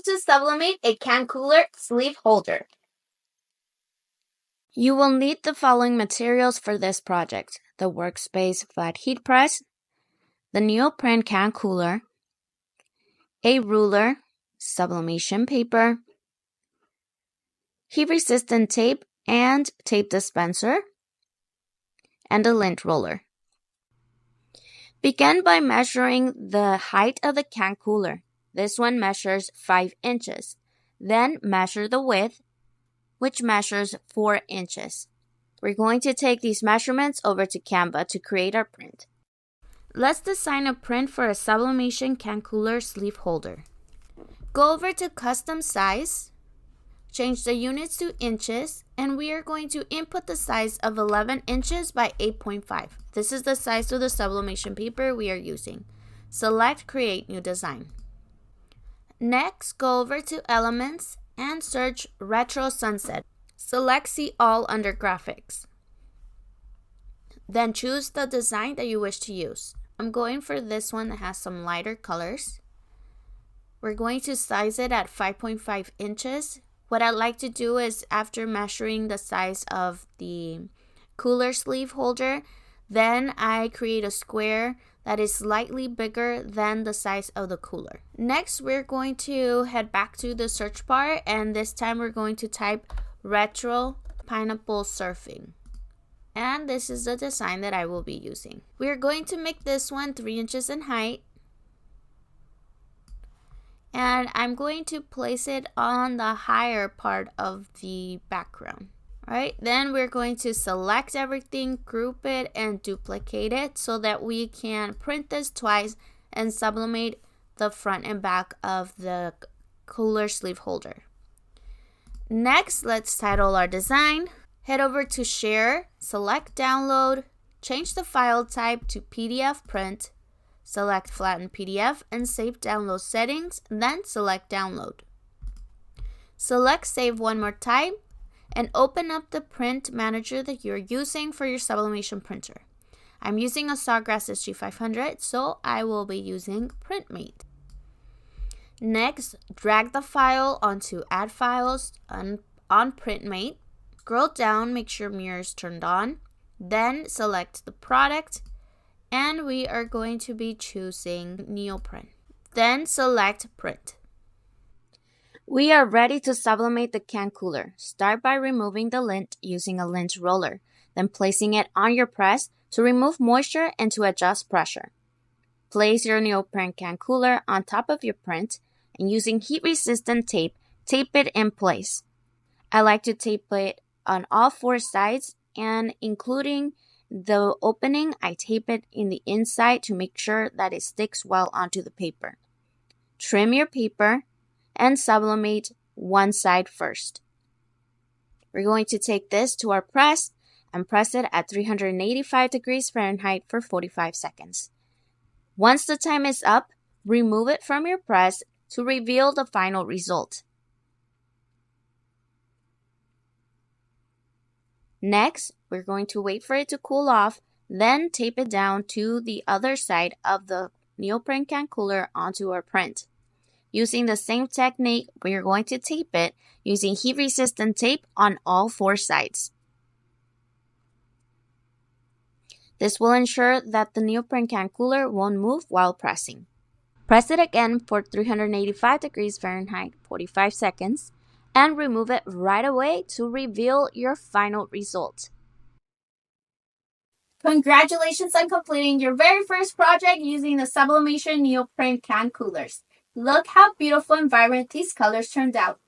to Sublimate a Can Cooler sleeve holder. You will need the following materials for this project: the Workspace Flat Press, the Neoprene Can Cooler, a ruler, sublimation paper, heat-resistant tape and tape dispenser, and a lint roller. Begin by measuring the height of the can cooler. This one measures 5 inches. Then measure the width, which measures 4 inches. We're going to take these measurements over to Canva to create our print. Let's design a print for a Sublimation Can Cooler sleeve holder. Go over to Custom Size, change the units to inches, and we are going to input the size of 11 inches by 8.5. This is the size of the sublimation paper we are using. Select Create New Design. Next, go over to Elements and search Retro Sunset. Select See All under Graphics. Then choose the design that you wish to use. I'm going for this one that has some lighter colors. We're going to size it at 5.5 inches. What I like to do is, after measuring the size of the cooler sleeve holder, then I create a square that is slightly bigger than the size of the cooler. Next, we're going to head back to the search bar, and this time we're going to type Retro Pineapple Surfing. And this is the design that I will be using. We're going to make this one 3 inches in height. And I'm going to place it on the higher part of the background. Alright, then we're going to select everything, group it, and duplicate it so that we can print this twice and sublimate the front and back of the cooler sleeve holder. Next, let's title our design. Head over to Share, select Download, change the file type to PDF Print, select Flatten PDF and save download settings, then select Download. Select Save one more time and open up the print manager that you're using for your sublimation printer. I'm using a Sawgrass SG500, so I will be using PrintMate. Next, drag the file onto Add Files on PrintMate. Scroll down, make sure mirror is turned on, then select the product, and we are going to be choosing neoprene. Then select Print. We are ready to sublimate the can cooler. Start by removing the lint using a lint roller, then placing it on your press to remove moisture and to adjust pressure. Place your neoprene can cooler on top of your print, and using heat-resistant tape, tape it in place. I like to tape it on all 4 sides, and including the opening, I tape it in the inside to make sure that it sticks well onto the paper. Trim your paper and sublimate one side first. We're going to take this to our press and press it at 385 degrees Fahrenheit for 45 seconds. Once the time is up, remove it from your press to reveal the final result. Next, we're going to wait for it to cool off, then tape it down to the other side of the neoprene can cooler onto our print. Using the same technique, we are going to tape it using heat-resistant tape on all 4 sides. This will ensure that the neoprene can cooler won't move while pressing. Press it again for 385 degrees Fahrenheit, 45 seconds, and remove it right away to reveal your final result. Congratulations on completing your very first project using the Sublimation Neoprene Can Coolers. Look how beautiful and vibrant these colors turned out.